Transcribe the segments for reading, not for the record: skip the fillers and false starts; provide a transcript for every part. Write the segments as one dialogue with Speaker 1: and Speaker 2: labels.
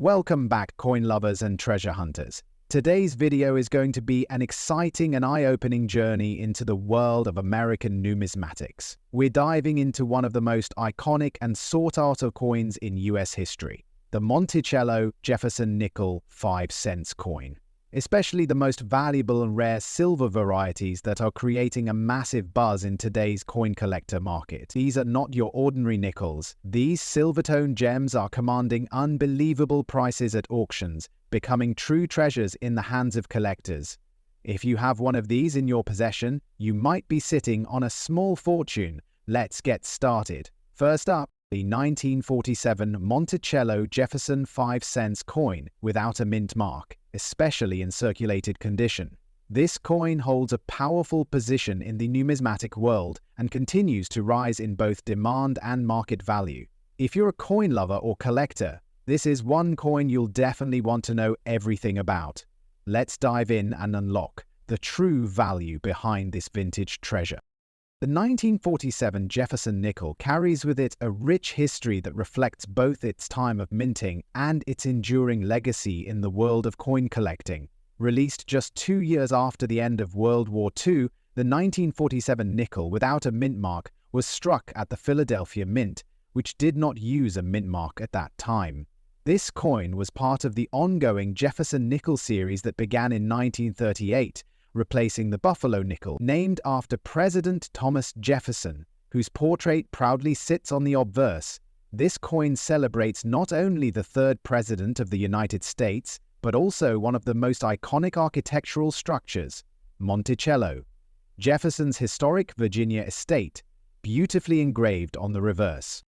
Speaker 1: Welcome back, coin lovers and treasure hunters. Today's video is going to be an exciting and eye-opening journey into the world of American numismatics. We're diving into one of the most iconic and sought-after coins in US history, the Monticello Jefferson nickel 5-cent coin. Especially the most valuable and rare silver varieties that are creating a massive buzz in today's coin collector market. These are not your ordinary nickels. These silver-toned gems are commanding unbelievable prices at auctions, becoming true treasures in the hands of collectors. If you have one of these in your possession, you might be sitting on a small fortune. Let's get started. First up, the 1947 Monticello Jefferson 5-cent coin without a mint mark, especially in circulated condition. This coin holds a powerful position in the numismatic world and continues to rise in both demand and market value. If you're a coin lover or collector, this is one coin you'll definitely want to know everything about. Let's dive in and unlock the true value behind this vintage treasure. The 1947 Jefferson nickel carries with it a rich history that reflects both its time of minting and its enduring legacy in the world of coin collecting. Released just 2 years after the end of World War II, the 1947 nickel without a mint mark was struck at the Philadelphia Mint, which did not use a mint mark at that time. This coin was part of the ongoing Jefferson nickel series that began in 1938, replacing the Buffalo nickel, named after President Thomas Jefferson, whose portrait proudly sits on the obverse. This coin celebrates not only the third president of the United States, but also one of the most iconic architectural structures, Monticello, Jefferson's historic Virginia estate, beautifully engraved on the reverse.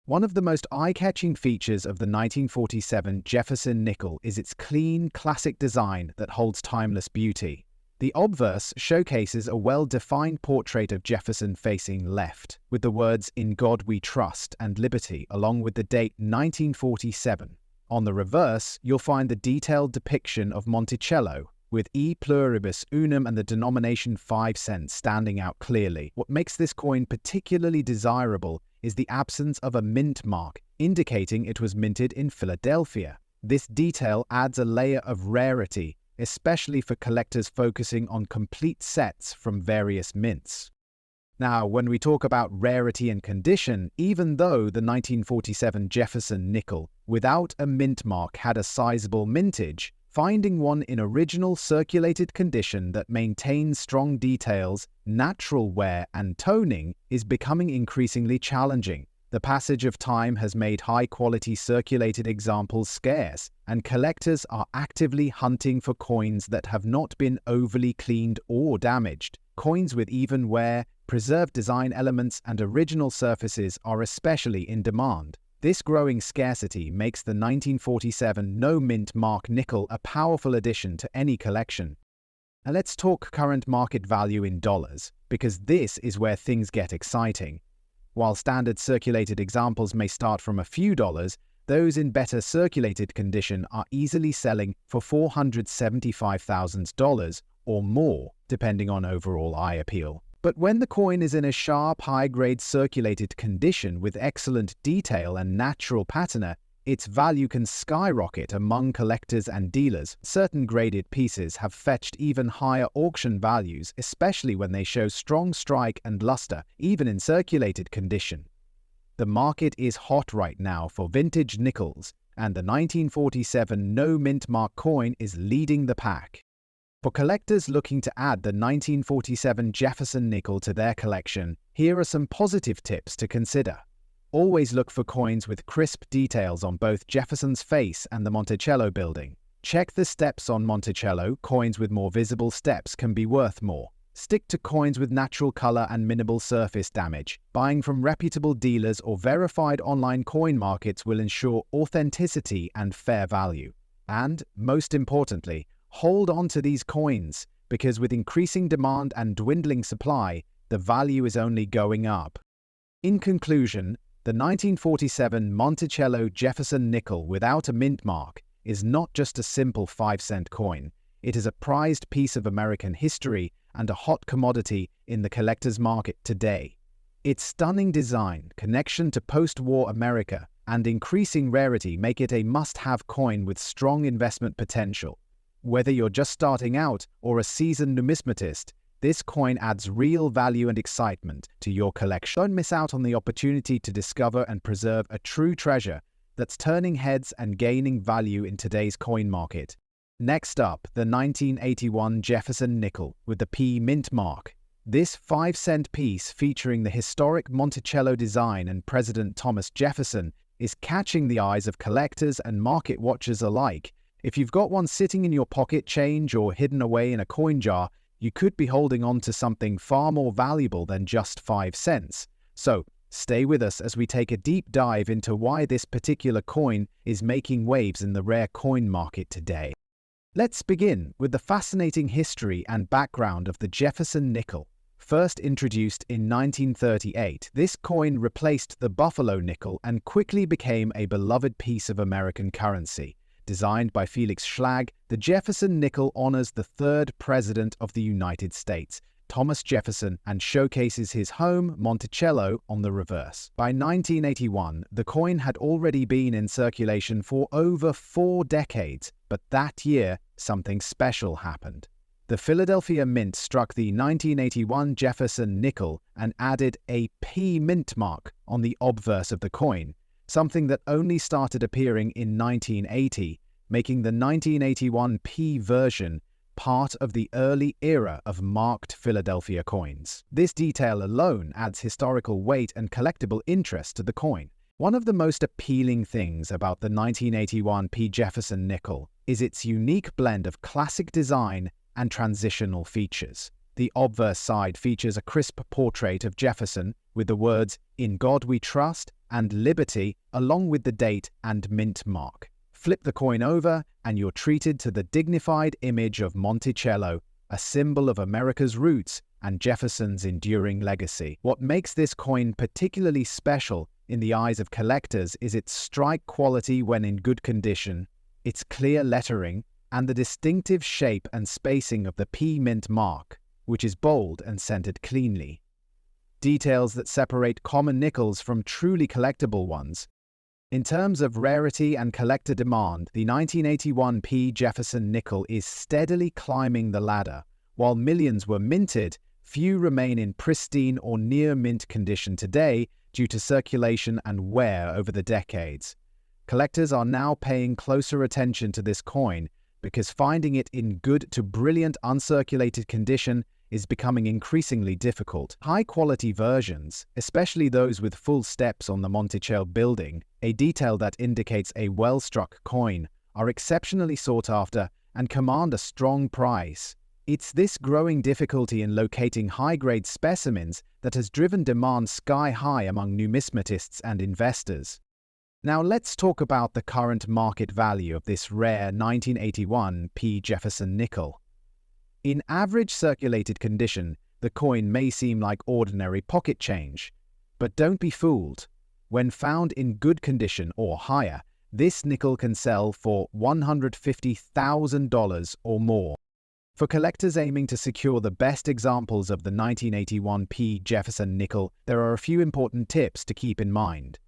Speaker 1: One of the most eye-catching features of the 1947 Jefferson nickel is its clean, classic design that holds timeless beauty. The obverse showcases a well-defined portrait of Jefferson facing left, with the words "In God We Trust" and "Liberty" along with the date 1947. On the reverse, you'll find the detailed depiction of Monticello, with E pluribus unum and the denomination 5 cents standing out clearly. What makes this coin particularly desirable is the absence of a mint mark, indicating it was minted in Philadelphia. This detail adds a layer of rarity, especially for collectors focusing on complete sets from various mints. Now, when we talk about rarity and condition, even though the 1947 Jefferson nickel without a mint mark had a sizable mintage, finding one in original circulated condition that maintains strong details, natural wear, and toning is becoming increasingly challenging. The passage of time has made high-quality circulated examples scarce, and collectors are actively hunting for coins that have not been overly cleaned or damaged. Coins with even wear, preserved design elements, and original surfaces are especially in demand. This growing scarcity makes the 1947 no-mint mark nickel a powerful addition to any collection. Now let's talk current market value in dollars, because this is where things get exciting. While standard circulated examples may start from a few dollars, those in better circulated condition are easily selling for $475,000 or more, depending on overall eye appeal. But when the coin is in a sharp, high-grade circulated condition with excellent detail and natural patina, its value can skyrocket among collectors and dealers. Certain graded pieces have fetched even higher auction values, especially when they show strong strike and luster, even in circulated condition. The market is hot right now for vintage nickels, and the 1947 no-mint mark coin is leading the pack. For collectors looking to add the 1947 Jefferson nickel to their collection, here are some positive tips to consider. Always look for coins with crisp details on both Jefferson's face and the Monticello building. Check the steps on Monticello. Coins with more visible steps can be worth more. Stick to coins with natural color and minimal surface damage. Buying from reputable dealers or verified online coin markets will ensure authenticity and fair value. And, most importantly, hold on to these coins, because with increasing demand and dwindling supply, the value is only going up. In conclusion, the 1947 Monticello Jefferson nickel without a mint mark is not just a simple 5-cent coin. It is a prized piece of American history and a hot commodity in the collector's market today. Its stunning design, connection to post-war America, and increasing rarity make it a must-have coin with strong investment potential. Whether you're just starting out or a seasoned numismatist, this coin adds real value and excitement to your collection. Don't miss out on the opportunity to discover and preserve a true treasure that's turning heads and gaining value in today's coin market. Next up, the 1981 Jefferson nickel with the P mint mark. This 5-cent piece featuring the historic Monticello design and President Thomas Jefferson is catching the eyes of collectors and market watchers alike. If you've got one sitting in your pocket change or hidden away in a coin jar, you could be holding on to something far more valuable than just 5 cents. So, stay with us as we take a deep dive into why this particular coin is making waves in the rare coin market today. Let's begin with the fascinating history and background of the Jefferson nickel. First introduced in 1938, this coin replaced the Buffalo nickel and quickly became a beloved piece of American currency. Designed by Felix Schlag, the Jefferson nickel honors the third president of the United States, Thomas Jefferson, and showcases his home, Monticello, on the reverse. By 1981, the coin had already been in circulation for over 4 decades, but that year, something special happened. The Philadelphia Mint struck the 1981 Jefferson nickel and added a P mint mark on the obverse of the coin, something that only started appearing in 1980, making the 1981 P version part of the early era of marked Philadelphia coins. This detail alone adds historical weight and collectible interest to the coin. One of the most appealing things about the 1981 P Jefferson nickel is its unique blend of classic design and transitional features. The obverse side features a crisp portrait of Jefferson with the words "In God We Trust" and "Liberty" along with the date and mint mark. Flip the coin over and you're treated to the dignified image of Monticello, a symbol of America's roots and Jefferson's enduring legacy. What makes this coin particularly special in the eyes of collectors is its strike quality when in good condition, its clear lettering, and the distinctive shape and spacing of the P mint mark, which is bold and centered cleanly. Details that separate common nickels from truly collectible ones. In terms of rarity and collector demand, the 1981 P Jefferson nickel is steadily climbing the ladder. While millions were minted, few remain in pristine or near-mint condition today due to circulation and wear over the decades. Collectors are now paying closer attention to this coin because finding it in good to brilliant uncirculated condition is becoming increasingly difficult. High-quality versions, especially those with full steps on the Monticello building, a detail that indicates a well-struck coin, are exceptionally sought after and command a strong price. It's this growing difficulty in locating high-grade specimens that has driven demand sky-high among numismatists and investors. Now let's talk about the current market value of this rare 1981 P Jefferson nickel. In average circulated condition, the coin may seem like ordinary pocket change. But don't be fooled. When found in good condition or higher, this nickel can sell for $150,000 or more. For collectors aiming to secure the best examples of the 1981 P Jefferson nickel, there are a few important tips to keep in mind.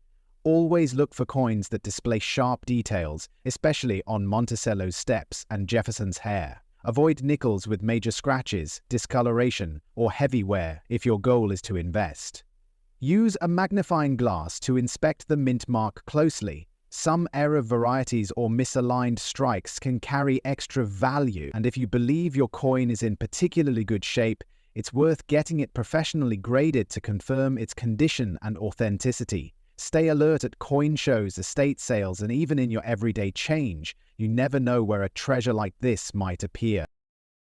Speaker 1: Always look for coins that display sharp details, especially on Monticello's steps and Jefferson's hair. Avoid nickels with major scratches, discoloration, or heavy wear if your goal is to invest. Use a magnifying glass to inspect the mint mark closely. Some error varieties or misaligned strikes can carry extra value, and if you believe your coin is in particularly good shape, it's worth getting it professionally graded to confirm its condition and authenticity. Stay alert at coin shows, estate sales, and even in your everyday change. You never know where a treasure like this might appear.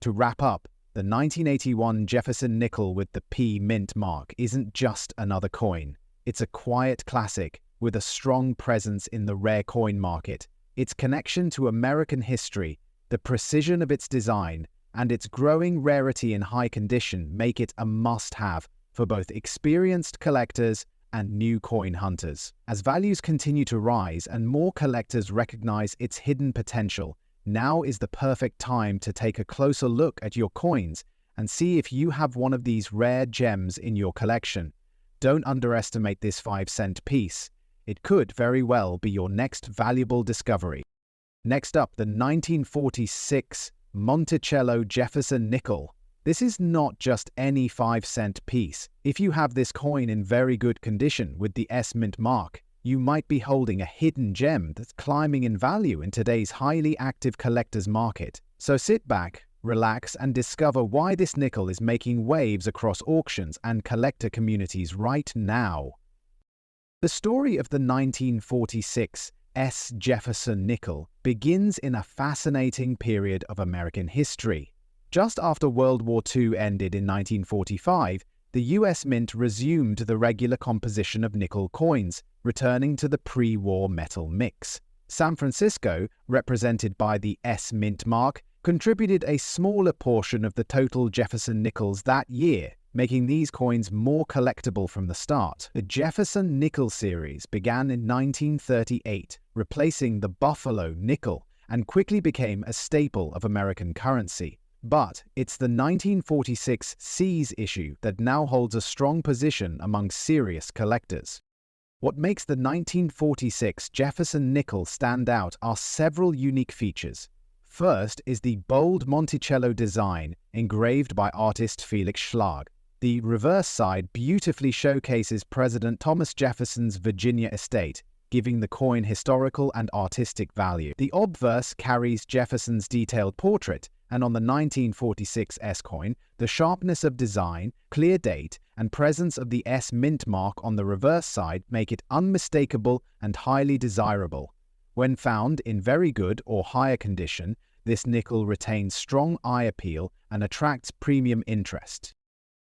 Speaker 1: To wrap up, the 1981 Jefferson nickel with the P mint mark isn't just another coin. It's a quiet classic with a strong presence in the rare coin market. Its connection to American history, the precision of its design, and its growing rarity in high condition make it a must-have for both experienced collectors and new coin hunters. As values continue to rise and more collectors recognize its hidden potential, now is the perfect time to take a closer look at your coins and see if you have one of these rare gems in your collection. Don't underestimate this 5-cent piece. It could very well be your next valuable discovery. Next up, the 1946 Monticello Jefferson nickel. This is not just any 5-cent piece. If you have this coin in very good condition with the S mint mark, you might be holding a hidden gem that's climbing in value in today's highly active collector's market. So sit back, relax, and discover why this nickel is making waves across auctions and collector communities right now. The story of the 1946 S. Jefferson nickel begins in a fascinating period of American history. Just after World War II ended in 1945, the US Mint resumed the regular composition of nickel coins, returning to the pre-war metal mix. San Francisco, represented by the S Mint mark, contributed a smaller portion of the total Jefferson nickels that year, making these coins more collectible from the start. The Jefferson nickel series began in 1938, replacing the Buffalo nickel, and quickly became a staple of American currency. But it's the 1946 C's issue that now holds a strong position among serious collectors. What makes the 1946 Jefferson nickel stand out are several unique features. First is the bold Monticello design engraved by artist Felix Schlag. The reverse side beautifully showcases President Thomas Jefferson's Virginia estate, giving the coin historical and artistic value. The obverse carries Jefferson's detailed portrait, and on the 1946 S coin, the sharpness of design, clear date, and presence of the S mint mark on the reverse side make it unmistakable and highly desirable. When found in very good or higher condition, this nickel retains strong eye appeal and attracts premium interest.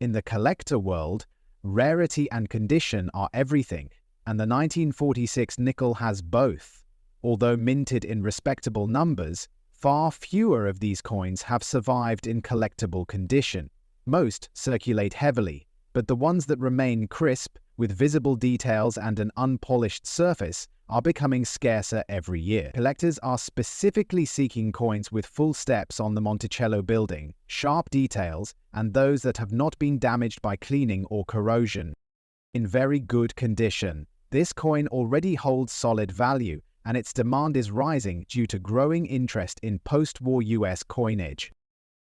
Speaker 1: In the collector world, rarity and condition are everything, and the 1946 nickel has both. Although minted in respectable numbers, far fewer of these coins have survived in collectible condition. Most circulate heavily, but the ones that remain crisp, with visible details and an unpolished surface, are becoming scarcer every year. Collectors are specifically seeking coins with full steps on the Monticello building, sharp details, and those that have not been damaged by cleaning or corrosion. In very good condition, this coin already holds solid value, and its demand is rising due to growing interest in post-war US coinage.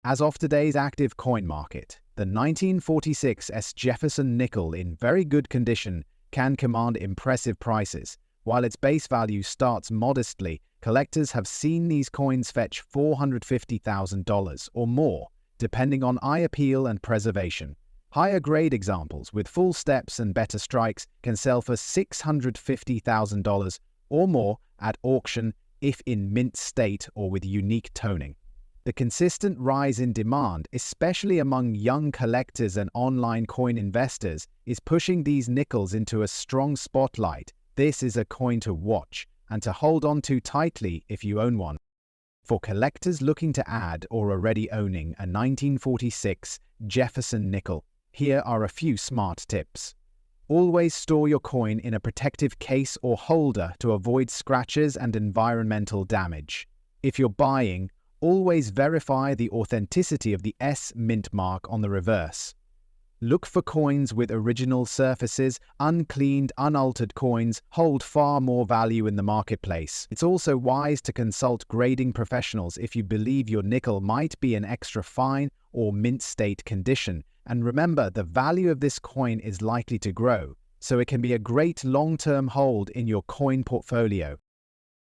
Speaker 1: As of today's active coin market, the 1946 S. Jefferson nickel in very good condition can command impressive prices. While its base value starts modestly, collectors have seen these coins fetch $450,000 or more, depending on eye appeal and preservation. Higher grade examples with full steps and better strikes can sell for $650,000 or more at auction if in mint state or with unique toning. The consistent rise in demand, especially among young collectors and online coin investors, is pushing these nickels into a strong spotlight. This is a coin to watch and to hold on to tightly if you own one. For collectors looking to add or already owning a 1946 Jefferson nickel, here are a few smart tips. Always store your coin in a protective case or holder to avoid scratches and environmental damage. If you're buying, always verify the authenticity of the S mint mark on the reverse. Look for coins with original surfaces. Uncleaned, unaltered coins hold far more value in the marketplace. It's also wise to consult grading professionals if you believe your nickel might be in extra fine or mint state condition. And remember, the value of this coin is likely to grow, so it can be a great long-term hold in your coin portfolio.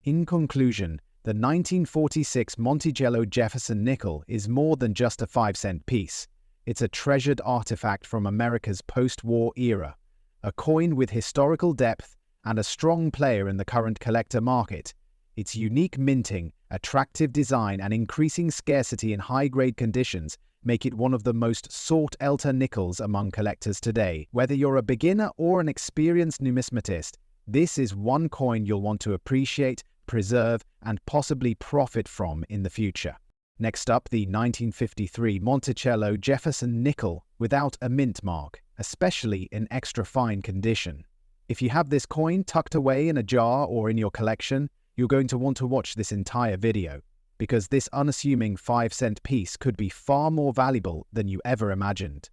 Speaker 1: In conclusion, the 1946 Monticello Jefferson nickel is more than just a 5-cent piece. It's a treasured artifact from America's post-war era, a coin with historical depth and a strong player in the current collector market. Its unique minting, attractive design, and increasing scarcity in high-grade conditions make it one of the most sought-after nickels among collectors today. Whether you're a beginner or an experienced numismatist, this is one coin you'll want to appreciate, preserve, and possibly profit from in the future. Next up, the 1953 Monticello Jefferson nickel without a mint mark, especially in extra fine condition. If you have this coin tucked away in a jar or in your collection, you're going to want to watch this entire video, because this unassuming 5-cent piece could be far more valuable than you ever imagined.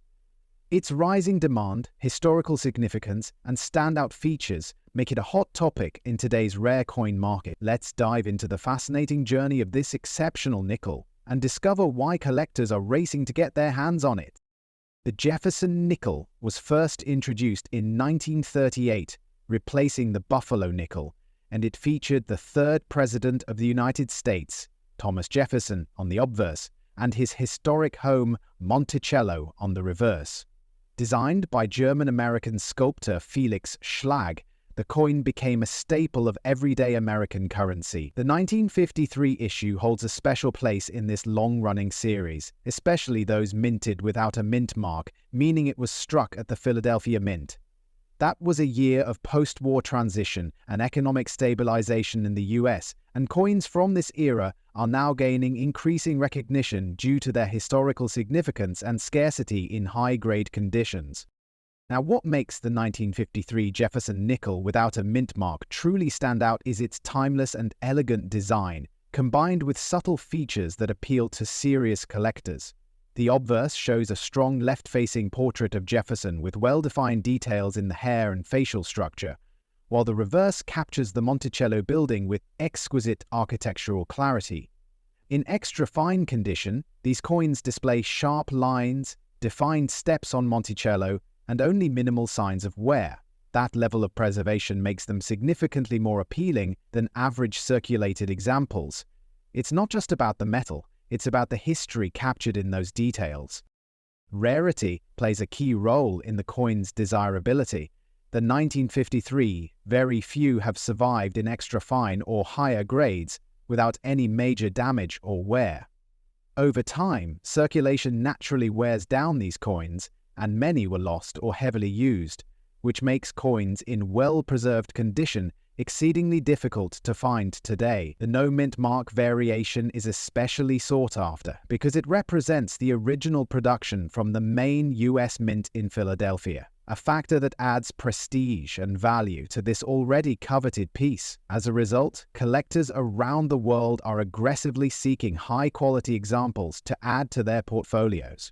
Speaker 1: Its rising demand, historical significance, and standout features make it a hot topic in today's rare coin market. Let's dive into the fascinating journey of this exceptional nickel and discover why collectors are racing to get their hands on it. The Jefferson nickel was first introduced in 1938, replacing the Buffalo nickel, and it featured the third president of the United States, Thomas Jefferson, on the obverse, and his historic home, Monticello, on the reverse. Designed by German-American sculptor Felix Schlag, the coin became a staple of everyday American currency. The 1953 issue holds a special place in this long-running series, especially those minted without a mint mark, meaning it was struck at the Philadelphia Mint. That was a year of post-war transition and economic stabilization in the US, and coins from this era are now gaining increasing recognition due to their historical significance and scarcity in high-grade conditions. Now, what makes the 1953 Jefferson nickel without a mint mark truly stand out is its timeless and elegant design, combined with subtle features that appeal to serious collectors. The obverse shows a strong left-facing portrait of Jefferson with well-defined details in the hair and facial structure, while the reverse captures the Monticello building with exquisite architectural clarity. In extra-fine condition, these coins display sharp lines, defined steps on Monticello, and only minimal signs of wear. That level of preservation makes them significantly more appealing than average circulated examples. It's not just about the metal, it's about the history captured in those details. Rarity plays a key role in the coin's desirability. The 1953, very few have survived in extra fine or higher grades without any major damage or wear. Over time, circulation naturally wears down these coins, and many were lost or heavily used, which makes coins in well-preserved condition exceedingly difficult to find today. The no mint mark variation is especially sought after because it represents the original production from the main US mint in Philadelphia, a factor that adds prestige and value to this already coveted piece. As a result, collectors around the world are aggressively seeking high-quality examples to add to their portfolios.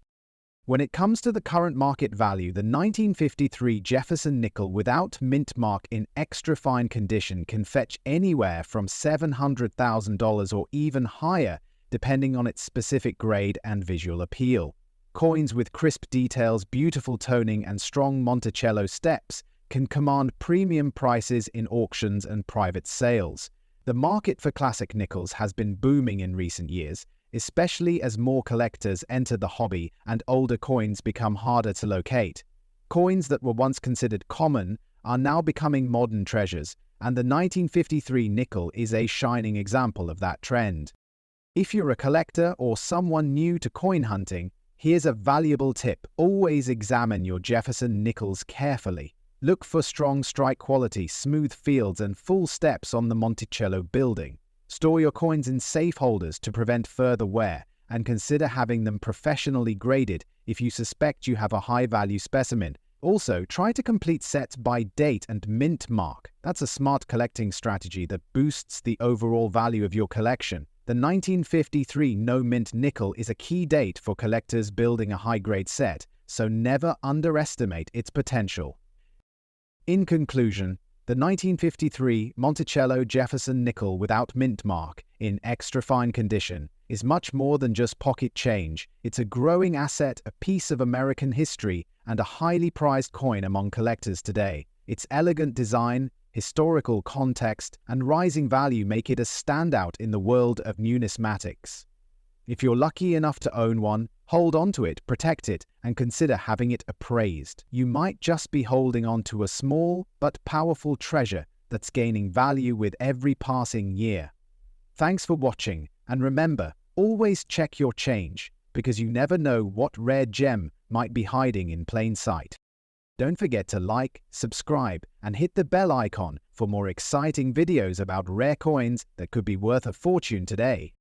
Speaker 1: When it comes to the current market value, the 1953 Jefferson nickel without mint mark in extra fine condition can fetch anywhere from $700,000 or even higher, depending on its specific grade and visual appeal. Coins with crisp details, beautiful toning, and strong Monticello steps can command premium prices in auctions and private sales. The market for classic nickels has been booming in recent years, especially as more collectors enter the hobby and older coins become harder to locate. Coins that were once considered common are now becoming modern treasures, and the 1953 nickel is a shining example of that trend. If you're a collector or someone new to coin hunting, here's a valuable tip: always examine your Jefferson nickels carefully. Look for strong strike quality, smooth fields, and full steps on the Monticello building. Store your coins in safe holders to prevent further wear, and consider having them professionally graded if you suspect you have a high-value specimen. Also, try to complete sets by date and mint mark. That's a smart collecting strategy that boosts the overall value of your collection. The 1953 no-mint nickel is a key date for collectors building a high-grade set, so never underestimate its potential. In conclusion, the 1953 Monticello Jefferson nickel without mint mark in extra fine condition is much more than just pocket change. It's a growing asset, a piece of American history, and a highly prized coin among collectors today. Its elegant design, historical context, and rising value make it a standout in the world of numismatics. If you're lucky enough to own one, hold on to it, protect it, and consider having it appraised. You might just be holding on to a small but powerful treasure that's gaining value with every passing year. Thanks for watching, and remember, always check your change, because you never know what rare gem might be hiding in plain sight. Don't forget to like, subscribe, and hit the bell icon for more exciting videos about rare coins that could be worth a fortune today.